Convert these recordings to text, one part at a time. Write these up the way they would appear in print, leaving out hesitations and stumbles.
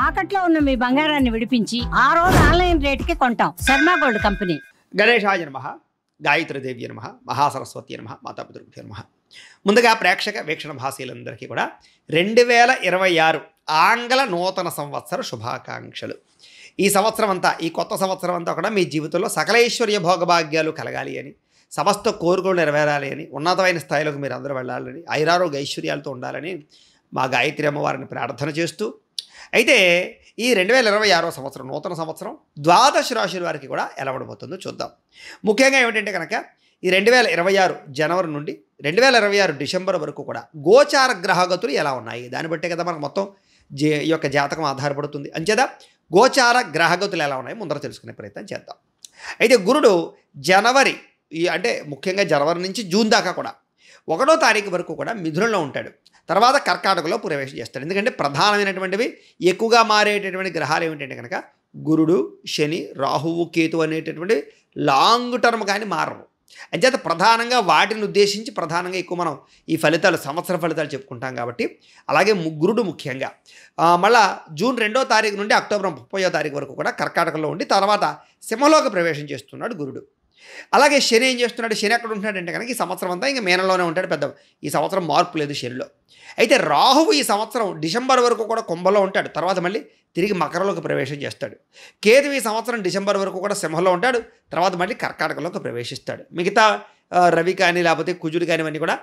తాకట్లో ఉన్న మీ బంగారాన్ని విడిపించి ఆ రోజు ఆన్లైన్ రేటుకి కొంటాం. Sharma gold company. గణేశాయ నమః, గాయత్రీదేవి నమః, మహాసరస్వతి నమః, మాతాపితృభ్యో నమః. ముందుగా ప్రేక్షక వీక్షణ భాషలందరికీ కూడా 2026 ఆంగ్ల నూతన సంవత్సర శుభాకాంక్షలు. ఈ సంవత్సరం అంతా, ఈ కొత్త సంవత్సరం అంతా కూడా మీ జీవితంలో సకలైశ్వర్య భోగభాగ్యాలు కలగాలి అని, సమస్త కోరికలు నెరవేరాలి అని, ఉన్నతమైన స్థాయిలోకి మీరు అందరూ వెళ్ళాలని, ఐరారోగ్య ఐశ్వర్యాలతో ఉండాలని మా గాయత్రి అమ్మవారిని ప్రార్థన చేస్తూ, అయితే ఈ 2026 సంవత్సరం నూతన సంవత్సరం ద్వాదశ రాశుల వారికి కూడా ఎలా ఉండబోతుందో చూద్దాం. ముఖ్యంగా ఏమిటంటే కనుక ఈ 2026 జనవరి నుండి 2026 డిసెంబర్ వరకు కూడా గోచార గ్రహగతులు ఎలా ఉన్నాయి, దాన్ని బట్టే కదా మనకు మొత్తం ఈ యొక్క జాతకం ఆధారపడుతుంది. అంచేత గోచార గ్రహగతులు ఎలా ఉన్నాయి ముందర తెలుసుకునే ప్రయత్నం చేద్దాం. అయితే గురుడు జనవరి అంటే ముఖ్యంగా జనవరి నుంచి జూన్ దాకా కూడా 1వ తారీఖు వరకు కూడా మిథునంలో ఉంటాడు. తర్వాత కర్కాటకలో ప్రవేశం చేస్తాడు. ఎందుకంటే ప్రధానమైనటువంటివి ఎక్కువగా మారేటటువంటి గ్రహాలు ఏమిటంటే కనుక గురుడు, శని, రాహువు, కేతు అనేటటువంటి లాంగ్ టర్మ్ కానీ మారవు. అంచేత ప్రధానంగా వాటిని ఉద్దేశించి ప్రధానంగా ఎక్కువ మనం ఈ ఫలితాలు, సంవత్సర ఫలితాలు చెప్పుకుంటాం కాబట్టి, అలాగే గురుడు ముఖ్యంగా మళ్ళా జూన్ 2వ తారీఖు నుండి అక్టోబర్ 30వ తారీఖు వరకు కూడా కర్కాటకలో ఉండి తర్వాత సింహలోకి ప్రవేశం చేస్తున్నాడు గురుడు. అలాగే శని ఏం చేస్తున్నాడు, శని ఎక్కడ ఉంటున్నాడంటే కనుక ఈ సంవత్సరం అంతా ఇంకా మీనంలోనే ఉంటాడు. పెద్ద ఈ సంవత్సరం మార్పు లేదు శనిలో. అయితే రాహువు ఈ సంవత్సరం డిసెంబర్ వరకు కూడా కుంభంలో ఉంటాడు, తర్వాత మళ్ళీ తిరిగి మకరంలోకి ప్రవేశం చేస్తాడు. కేతు ఈ సంవత్సరం డిసెంబర్ వరకు కూడా సింహంలో ఉంటాడు, తర్వాత మళ్ళీ కర్కాటకలోకి ప్రవేశిస్తాడు. మిగతా రవి కానీ లేకపోతే కుజుడు కానీ ఇవన్నీ కూడా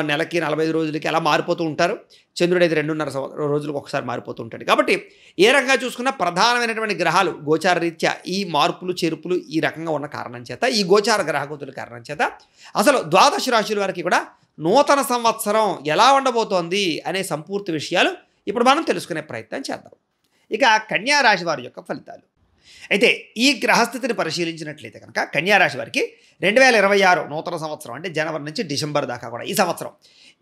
నెలకి 45 రోజులకి అలా మారిపోతూ ఉంటారు. చంద్రుడు అయితే 2.5 రోజులకు ఒకసారి మారిపోతూ ఉంటాడు. కాబట్టి ఏ రకంగా చూసుకున్నా ప్రధానమైనటువంటి గ్రహాలు గోచార రీత్యా ఈ మార్పులు చేర్పులు ఈ రకంగా ఉన్న కారణం చేత, ఈ గోచార గ్రహగతుల కారణం చేత అసలు ద్వాదశ రాశుల వారికి కూడా నూతన సంవత్సరం ఎలా ఉండబోతోంది అనే సంపూర్తి విషయాలు ఇప్పుడు మనం తెలుసుకునే ప్రయత్నం చేద్దాం. ఇక కన్యా రాశి వారి యొక్క ఫలితాలు. అయితే ఈ గ్రహస్థితిని పరిశీలించినట్లయితే కనుక కన్యా రాశి వారికి 2026 నూతన సంవత్సరం అంటే జనవరి నుంచి డిసెంబర్ దాకా కూడా ఈ సంవత్సరం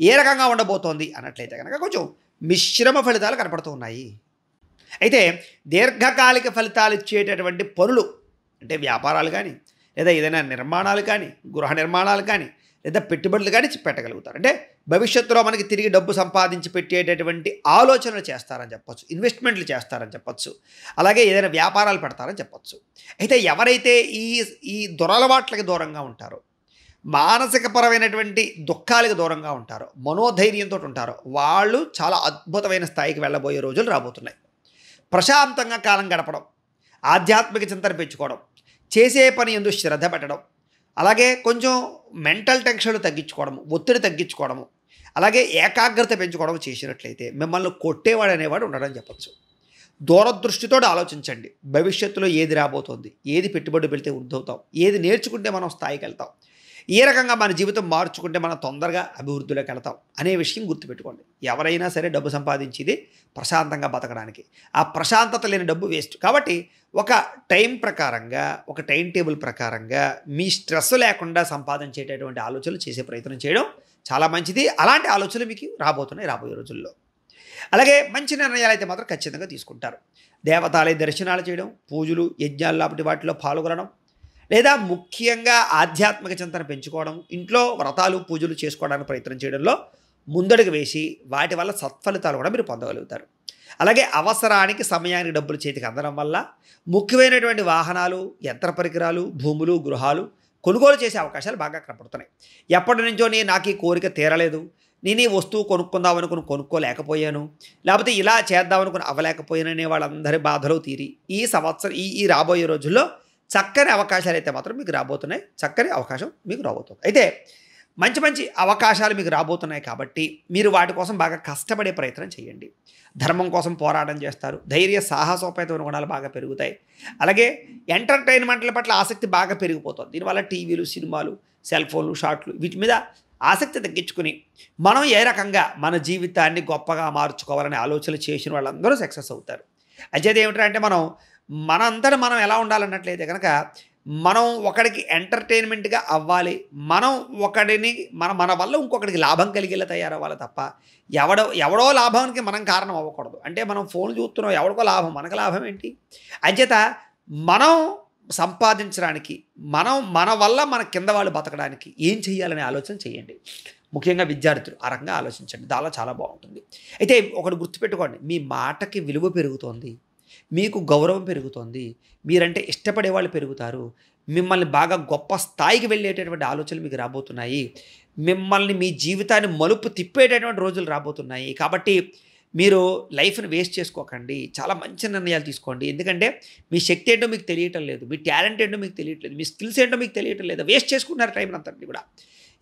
ఏ రకంగా ఉండబోతోంది అన్నట్లయితే కనుక కొంచెం మిశ్రమ ఫలితాలు కనపడుతూ ఉన్నాయి. అయితే దీర్ఘకాలిక ఫలితాలు ఇచ్చేటటువంటి పనులు అంటే వ్యాపారాలు కానీ, లేదా ఏదైనా నిర్మాణాలు కానీ, గృహ నిర్మాణాలు కానీ, లేదా పెట్టుబడులు కానీ పెట్టగలుగుతారు. అంటే భవిష్యత్తులో మనకి తిరిగి డబ్బు సంపాదించి పెట్టేటటువంటి ఆలోచనలు చేస్తారని చెప్పొచ్చు, ఇన్వెస్ట్మెంట్లు చేస్తారని చెప్పొచ్చు, అలాగే ఏదైనా వ్యాపారాలు పెడతారని చెప్పొచ్చు. అయితే ఎవరైతే ఈ దురలవాట్లకి దూరంగా ఉంటారో, మానసికపరమైనటువంటి దుఃఖాలకు దూరంగా ఉంటారో, మనోధైర్యంతో ఉంటారో వాళ్ళు చాలా అద్భుతమైన స్థాయికి వెళ్ళబోయే రోజులు రాబోతున్నాయి. ప్రశాంతంగా కాలం గడపడం, ఆధ్యాత్మిక చింతన పెంచుకోవడం, చేసే పని యందు శ్రద్ధ పెట్టడం, అలాగే కొంచెం మెంటల్ టెన్షన్లు తగ్గించుకోవడము, ఒత్తిడి తగ్గించుకోవడము, అలాగే ఏకాగ్రత పెంచుకోవడం చేసినట్లయితే మిమ్మల్ని కొట్టేవాడు అనేవాడు ఉండడని చెప్పచ్చు. దూరదృష్టితో ఆలోచించండి. భవిష్యత్తులో ఏది రాబోతోంది, ఏది పెట్టుబడి పెడితే వృద్ధవుతాం, ఏది నేర్చుకుంటే మనం స్థాయికి వెళ్తాం, ఏ రకంగా మన జీవితం మార్చుకుంటే మనం తొందరగా అభివృద్ధిలోకి వెళ్తాం అనే విషయం గుర్తుపెట్టుకోండి. ఎవరైనా సరే డబ్బు సంపాదించేది ప్రశాంతంగా బతకడానికి. ఆ ప్రశాంతత లేని డబ్బు వేస్ట్. కాబట్టి ఒక టైం ప్రకారంగా, ఒక టైం టేబుల్ ప్రకారంగా మీ స్ట్రెస్ లేకుండా సంపాదించేటటువంటి ఆలోచనలు చేసే ప్రయత్నం చేయడం చాలా మంచిది. అలాంటి ఆలోచనలు మీకు రాబోతున్నాయి రాబోయే రోజుల్లో. అలాగే మంచి నిర్ణయాలు అయితే మాత్రం ఖచ్చితంగా తీసుకుంటారు. దేవతాలయ దర్శనాలు చేయడం, పూజలు, యజ్ఞాలు లాంటి వాటిలో పాల్గొనడం, లేదా ముఖ్యంగా ఆధ్యాత్మిక చింతన పెంచుకోవడం, ఇంట్లో వ్రతాలు పూజలు చేసుకోవడానికి ప్రయత్నం చేయడంలో ముందడుగు వేసి వాటి వల్ల సత్ఫలితాలు కూడా మీరు పొందగలుగుతారు. అలాగే అవసరానికి సమయానికి డబ్బులు చేతికి అందడం వల్ల ముఖ్యమైనటువంటి వాహనాలు, యంత్ర పరికరాలు, భూములు, గృహాలు కొనుగోలు చేసే అవకాశాలు బాగా కనపడుతున్నాయి. ఎప్పటి నుంచో నాకు ఈ కోరిక తీరలేదు, నేను ఈ వస్తువు కొనుక్కుందాం అనుకుని కొనుక్కోలేకపోయాను, లేకపోతే ఇలా చేద్దాం అనుకుని అవ్వలేకపోయాను అనే వాళ్ళందరి బాధలు తీరి ఈ సంవత్సరం ఈ రాబోయే రోజుల్లో చక్కని అవకాశాలు అయితే మాత్రం మీకు రాబోతున్నాయి. చక్కని అవకాశం మీకు రాబోతుంది. అయితే మంచి మంచి అవకాశాలు మీకు రాబోతున్నాయి కాబట్టి మీరు వాటి కోసం బాగా కష్టపడే ప్రయత్నం చేయండి. ధర్మం కోసం పోరాటం చేస్తారు. ధైర్య సాహసోపేతమైన గుణాలు బాగా పెరుగుతాయి. అలాగే ఎంటర్టైన్మెంట్ల పట్ల ఆసక్తి బాగా పెరిగిపోతుంది. దీనివల్ల టీవీలు, సినిమాలు, సెల్ ఫోన్లు, షార్ట్లు వీటి మీద ఆసక్తి తగ్గించుకుని మనం ఏ రకంగా మన జీవితాన్ని గొప్పగా మార్చుకోవాలనే ఆలోచనలు చేసిన వాళ్ళందరూ సక్సెస్ అవుతారు. అంచేది ఏమిటంటే మనంతటా మనం ఎలా ఉండాలన్నట్లయితే కనుక మనం ఒకడికి ఎంటర్టైన్మెంట్గా అవ్వాలి, మనం ఒకడిని మన వల్ల ఇంకొకడికి లాభం కలిగేలా తయారవ్వాలి తప్ప ఎవడో లాభానికి మనం కారణం అవ్వకూడదు. అంటే మనం ఫోన్ చూస్తున్నాం, ఎవడికో లాభం, మనకు లాభం ఏంటి? అంచేత మనం సంపాదించడానికి, మన వల్ల మన కింద వాళ్ళు బతకడానికి ఏం చేయాలనే ఆలోచన చేయండి. ముఖ్యంగా విద్యార్థులు ఆ రకంగా ఆలోచించండి, దానిలో చాలా బాగుంటుంది. అయితే ఒకటి గుర్తుపెట్టుకోండి, మీ మాటకి విలువ పెరుగుతోంది, మీకు గౌరవం పెరుగుతోంది, మీరంటే ఇష్టపడే వాళ్ళు పెరుగుతారు, మిమ్మల్ని బాగా గొప్ప స్థాయికి వెళ్ళేటటువంటి ఆలోచనలు మీకు రాబోతున్నాయి, మిమ్మల్ని మీ జీవితాన్ని మలుపు తిప్పేటటువంటి రోజులు రాబోతున్నాయి. కాబట్టి మీరు లైఫ్ని వేస్ట్ చేసుకోకండి, చాలా మంచి నిర్ణయాలు తీసుకోండి. ఎందుకంటే మీ శక్తి ఏంటో మీకు తెలియటం లేదు, మీ టాలెంట్ ఏంటో మీకు తెలియట్లేదు, మీ స్కిల్స్ ఏంటో మీకు తెలియటం లేదు, వేస్ట్ చేసుకుంటున్నారు టైం అంతటి కూడా.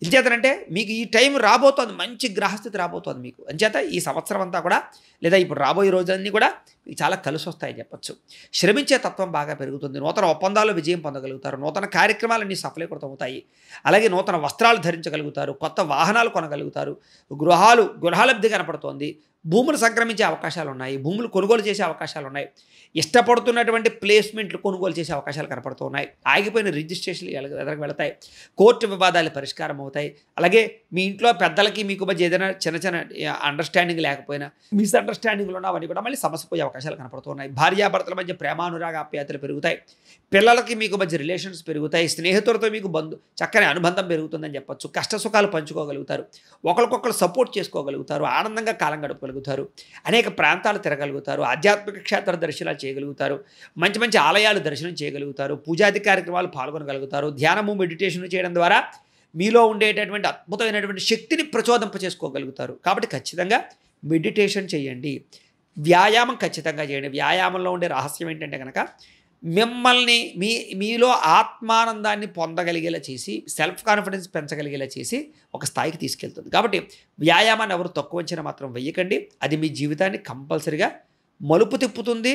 ఎంచేతనంటే మీకు ఈ టైం రాబోతోంది, మంచి గ్రహస్థితి రాబోతోంది మీకు. అంచేత ఈ సంవత్సరం అంతా కూడా లేదా ఇప్పుడు రాబోయే రోజులన్నీ కూడా మీకు చాలా కలిసి వస్తాయని చెప్పచ్చు. శ్రమించే తత్వం బాగా పెరుగుతుంది, నూతన ఒప్పందాల్లో విజయం పొందగలుగుతారు, నూతన కార్యక్రమాలన్నీ సఫలీకృతం అవుతాయి, అలాగే నూతన వస్త్రాలు ధరించగలుగుతారు, కొత్త వాహనాలు కొనగలుగుతారు, గృహాలబ్ధి కనపడుతోంది, భూములు సంక్రమించే అవకాశాలు ఉన్నాయి, భూములు కొనుగోలు చేసే అవకాశాలు ఉన్నాయి, ఇష్టపడుతున్నటువంటి ప్లేస్మెంట్లు కొనుగోలు చేసే అవకాశాలు కనపడుతున్నాయి, ఆగిపోయిన రిజిస్ట్రేషన్లు ఎదరకు వెళతాయి, కోర్టు వివాదాలు పరిష్కారం అవుతాయి, అలాగే మీ ఇంట్లో పెద్దలకి మీకు మధ్య ఏదైనా చిన్న చిన్న అండర్స్టాండింగ్ లేకపోయినా మిస్అండర్స్టాండింగ్లు ఉన్న అవన్నీ కూడా మళ్ళీ సమస్య పోయే అవకాశాలు కనపడుతున్నాయి, భార్యాభర్తల మధ్య ప్రేమానురాగ ఆప్యాయతలు పెరుగుతాయి, పిల్లలకి మీకు మధ్య రిలేషన్స్ పెరుగుతాయి, స్నేహితులతో మీకు చక్కని అనుబంధం పెరుగుతుందని చెప్పచ్చు, కష్ట సుఖాలు పంచుకోగలుగుతారు, ఒకరికొకరు సపోర్ట్ చేసుకోగలుగుతారు, ఆనందంగా కాలం గడపగలుగుతారు, అనేక ప్రాంతాలు తిరగలుగుతారు, ఆధ్యాత్మిక క్షేత్ర దర్శనాలు చేయగలుగుతారు, మంచి మంచి ఆలయాలు దర్శనం చేయగలుగుతారు, పూజాది కార్యక్రమాలు పాల్గొనగలుగుతారు, ధ్యానము మెడిటేషన్ చేయడం ద్వారా మీలో ఉండేటటువంటి అద్భుతమైనటువంటి శక్తిని ప్రచోదింప చేసుకోగలుగుతారు. కాబట్టి ఖచ్చితంగా మెడిటేషన్ చేయండి, వ్యాయామం ఖచ్చితంగా చేయండి. వ్యాయామంలో ఉండే రహస్యం ఏంటంటే కనుక మిమ్మల్ని మీలో ఆత్మానందాన్ని పొందగలిగేలా చేసి సెల్ఫ్ కాన్ఫిడెన్స్ పెంచగలిగేలా చేసి ఒక స్థాయికి తీసుకెళ్తుంది. కాబట్టి వ్యాయామాన్ని ఎవరు తక్కువ అంచనా మాత్రం వెయ్యకండి, అది మీ జీవితాన్ని కంపల్సరిగా మలుపు తిప్పుతుంది,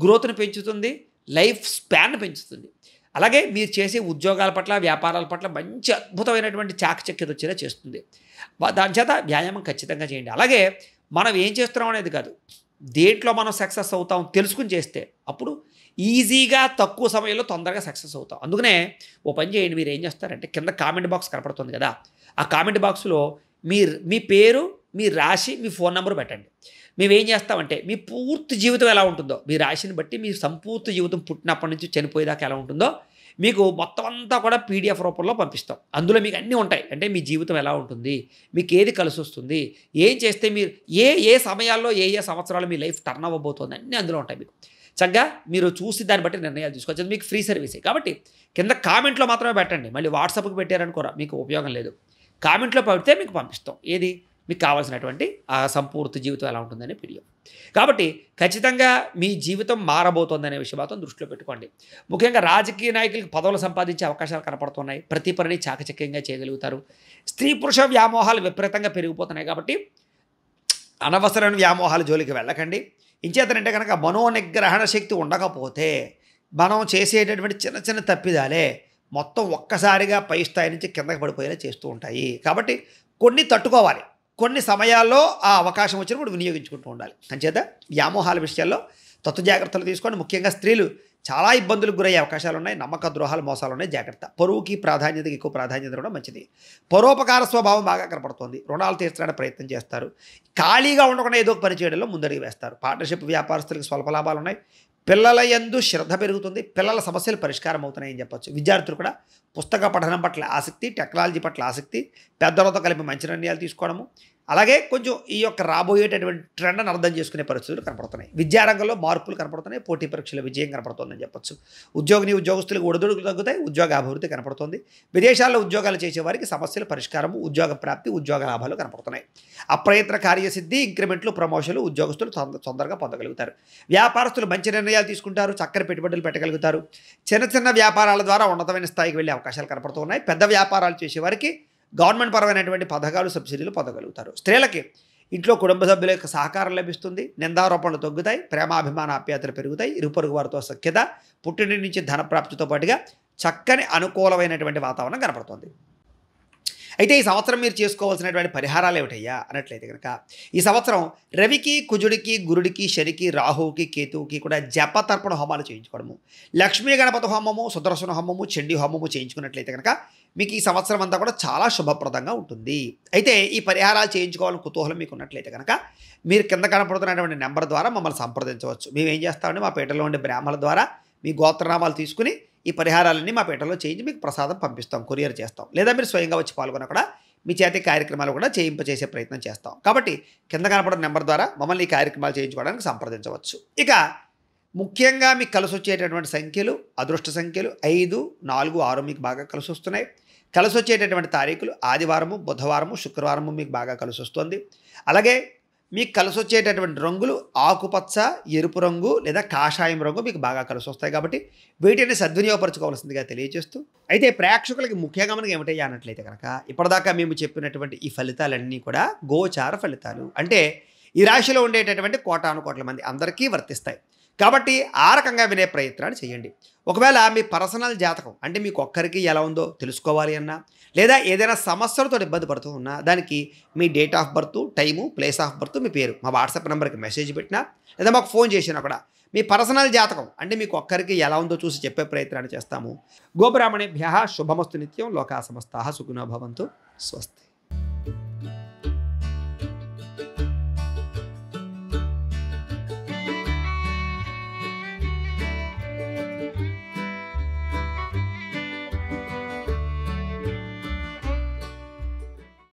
గ్రోత్ను పెంచుతుంది, లైఫ్ స్పాన్ పెంచుతుంది. అలాగే మీరు చేసే ఉద్యోగాల పట్ల వ్యాపారాల పట్ల మంచి అద్భుతమైనటువంటి చాకచక్యత వచ్చేలా చేస్తుంది. దాని చేత వ్యాయామం ఖచ్చితంగా చేయండి. అలాగే మనం ఏం చేస్తున్నాం అనేది కాదు, దేంట్లో మనం సక్సెస్ అవుతాం తెలుసుకుని చేస్తే అప్పుడు ఈజీగా తక్కువ సమయంలో తొందరగా సక్సెస్ అవుతాం. అందుకనే ఓ పని చేయండి, మీరు ఏం చేస్తారంటే కింద కామెంట్ బాక్స్ కనపడుతుంది కదా, ఆ కామెంట్ బాక్స్లో మీ పేరు, మీ రాశి, మీ ఫోన్ నెంబర్ పెట్టండి. మేమేం చేస్తామంటే మీ పూర్తి జీవితం ఎలా ఉంటుందో, మీ రాశిని బట్టి మీ సంపూర్తి జీవితం పుట్టినప్పటి నుంచి చనిపోయేదాకా ఎలా ఉంటుందో మీకు మొత్తం అంతా కూడా పీడిఎఫ్ రూపంలో పంపిస్తాం. అందులో మీకు అన్నీ ఉంటాయి. అంటే మీ జీవితం ఎలా ఉంటుంది, మీకు ఏది కలిసి వస్తుంది, ఏం చేస్తే మీరు ఏ సమయాల్లో ఏ సంవత్సరాలు మీ లైఫ్ టర్న్ అవ్వబోతుంది అన్నీ అందులో ఉంటాయి. మీకు చక్కగా మీరు చూసి దాన్ని బట్టి నిర్ణయాలు తీసుకోవచ్చు. అది మీకు ఫ్రీ సర్వీసే. కాబట్టి కింద కామెంట్లో మాత్రమే పెట్టండి, మళ్ళీ వాట్సాప్కి పెట్టారనుకోరా మీకు ఉపయోగం లేదు. కామెంట్లో పెడితే మీకు పంపిస్తాం ఏది మీకు కావాల్సినటువంటి ఆ సంపూర్తి జీవితం ఎలా ఉంటుందనే పీడిఎఫ్. కాబట్టి ఖచ్చితంగా మీ జీవితం మారబోతోందనే విషయం మాత్రం దృష్టిలో పెట్టుకోండి. ముఖ్యంగా రాజకీయ నాయకులకు పదవులు సంపాదించే అవకాశాలు కనపడుతున్నాయి, ప్రతి పనిని చాకచక్యంగా చేయగలుగుతారు, స్త్రీ పురుష వ్యామోహాలు విపరీతంగా పెరిగిపోతున్నాయి. కాబట్టి అనవసరమైన వ్యామోహాల జోలికి వెళ్ళకండి. ఇంచేతనంటే కనుక మనోనిగ్రహణ శక్తి ఉండకపోతే మనం చేసేటటువంటి చిన్న చిన్న తప్పిదాలే మొత్తం ఒక్కసారిగా పై స్థాయి నుంచి కిందకి పడిపోయేలా చేస్తూ ఉంటాయి. కాబట్టి కొన్ని తట్టుకోవాలి, కొన్ని సమయాల్లో ఆ అవకాశం వచ్చినప్పుడు వినియోగించుకుంటూ ఉండాలి. అంచేత వ్యామోహాల విషయాల్లో తత్వ జాగ్రత్తలు తీసుకోండి. ముఖ్యంగా స్త్రీలు చాలా ఇబ్బందులకు గురయ్యే అవకాశాలు ఉన్నాయి, నమ్మక ద్రోహాలు మోసాలు ఉన్నాయి, జాగ్రత్త. పరువుకి ప్రాధాన్యతకి ఎక్కువ ప్రాధాన్యత కూడా మంచిది. పరోపకార స్వభావం బాగా కనపడుతుంది, రుణాలు తీర్చడానికి ప్రయత్నం చేస్తారు, ఖాళీగా ఉండకుండా ఏదో ఒక పని చేయడంలో ముందడుగు వేస్తారు. పార్ట్నర్షిప్ వ్యాపారస్తులకు స్వల్ప లాభాలు ఉన్నాయి, పిల్లల యందు శ్రద్ధ పెరుగుతుంది, పిల్లల సమస్యలు పరిష్కారం అవుతున్నాయని చెప్పచ్చు. విద్యార్థులు కూడా పుస్తక పఠనం పట్ల ఆసక్తి, టెక్నాలజీ పట్ల ఆసక్తి, పెద్దలతో కలిపి మంచి నిర్ణయాలు తీసుకోవడము, అలాగే కొంచెం ఈ యొక్క రాబోయేటటువంటి ట్రెండ్ని అర్థం చేసుకునే పరిస్థితులు కనపడుతున్నాయి. విద్యారంగంలో మార్పులు కనపడుతున్నాయి, పోటీ పరీక్షల విజయం కనపడుతుందని చెప్పచ్చు. ఉద్యోగస్తులకు ఒడిదుడుకులు తగ్గుతాయి, ఉద్యోగ అభివృద్ధి కనపడుతుంది. విదేశాల్లో ఉద్యోగాలు చేసేవారికి సమస్యల పరిష్కారము, ఉద్యోగ ప్రాప్తి, ఉద్యోగ లాభాలు కనపడుతున్నాయి. అప్రయత్న కార్యసిద్ధి, ఇంక్రిమెంట్లు, ప్రమోషన్లు ఉద్యోగస్తులు తొందరగా పొందగలుగుతారు. వ్యాపారస్తులు మంచి నిర్ణయాలు తీసుకుంటారు, చక్కని పెట్టుబడులు పెట్టగలుగుతారు. చిన్న చిన్న వ్యాపారాల ద్వారా ఉన్నతమైన స్థాయికి వెళ్ళే అవకాశాలు కనపడుతున్నాయి. పెద్ద వ్యాపారాలు చేసేవారికి గవర్నమెంట్ పరమైనటువంటి పథకాలు, సబ్సిడీలు పొందగలుగుతారు. స్త్రీలకి ఇంట్లో కుటుంబ సభ్యుల యొక్క సహకారం లభిస్తుంది, నిందారోపణలు తగ్గుతాయి, ప్రేమాభిమాన ఆప్యాయతలు పెరుగుతాయి, ఇరుపొరుగు వారితో సఖ్యత, పుట్టింటి నుంచి ధనప్రాప్తితో పాటుగా చక్కని అనుకూలమైనటువంటి వాతావరణం కనపడుతుంది. అయితే ఈ సంవత్సరం మీరు చేసుకోవాల్సినటువంటి పరిహారాలు ఏమిటయ్యా అన్నట్లయితే కనుక ఈ సంవత్సరం రవికి, కుజుడికి, గురుడికి, శనికి, రాహువుకి, కేతువుకి కూడా జపతర్పణ హోమాలు చేయించుకోవడము, లక్ష్మీ గణపతి హోమము, సుదర్శన హోమము, చండీ హోమము చేయించుకున్నట్లయితే కనుక మీకు ఈ సంవత్సరం అంతా కూడా చాలా శుభప్రదంగా ఉంటుంది. అయితే ఈ పరిహారాలు చేయించుకోవాలని కుతూహలం మీకు ఉన్నట్లయితే కనుక మీరు కింద కనపడుతున్నటువంటి నెంబర్ ద్వారా మమ్మల్ని సంప్రదించవచ్చు. మేము ఏం చేస్తామంటే మా పేటలో ఉండే బ్రాహ్మణుల ద్వారా మీ గోత్రనామాలు తీసుకుని ఈ పరిహారాలన్నీ మా పేటలో చేయించి మీకు ప్రసాదం పంపిస్తాం, కొరియర్ చేస్తాం. లేదా మీరు స్వయంగా వచ్చి పాల్గొన కూడా మీ చేతి కార్యక్రమాలు కూడా చేయింపచేసే ప్రయత్నం చేస్తాం. కాబట్టి కింద కనపడిన నెంబర్ ద్వారా మమ్మల్ని ఈ కార్యక్రమాలు చేయించుకోవడానికి సంప్రదించవచ్చు. ఇక ముఖ్యంగా మీకు కలిసి వచ్చేటటువంటి సంఖ్యలు, అదృష్ట సంఖ్యలు 5, 4, 6 మీకు బాగా కలిసి వస్తున్నాయి. కలిసి వచ్చేటటువంటి తారీఖులు ఆదివారము, బుధవారము, శుక్రవారము మీకు బాగా కలిసి వస్తుంది. అలాగే మీకు కలిసి వచ్చేటటువంటి రంగులు ఆకుపచ్చ, ఎరుపు రంగు లేదా కాషాయం రంగు మీకు బాగా కలిసి వస్తాయి. కాబట్టి వీటిని సద్వినియోగపరచుకోవాల్సిందిగా తెలియజేస్తూ, అయితే ప్రేక్షకులకి ముఖ్యంగా మనకి ఏమిటయ్యా అన్నట్లయితే కనుక ఇప్పటిదాకా మేము చెప్పినటువంటి ఈ ఫలితాలన్నీ కూడా గోచార ఫలితాలు. అంటే ఈ రాశిలో ఉండేటటువంటి కోటాను కోట్ల మంది అందరికీ వర్తిస్తాయి. కాబట్టి ఆ రకంగా వినే ప్రయత్నాలు చేయండి. ఒకవేళ మీ పర్సనల్ జాతకం అంటే మీకు ఒక్కరికి ఎలా ఉందో తెలుసుకోవాలి అన్నా, లేదా ఏదైనా సమస్యలతో ఇబ్బంది పడుతూ ఉన్నా, దానికి మీ date of birth, time, place of birth, మీ పేరు మా వాట్సాప్ నెంబర్కి మెసేజ్ పెట్టినా, లేదా మాకు ఫోన్ చేసినా కూడా మీ పర్సనల్ జాతకం అంటే మీకు ఒక్కరికి ఎలా ఉందో చూసి చెప్పే ప్రయత్నాలు చేస్తాము. గోబ్రాహ్మణేభ్యః శుభమస్తు నిత్యం. లోకా సమస్తాః సుఖినో భవంతు. స్వస్తి.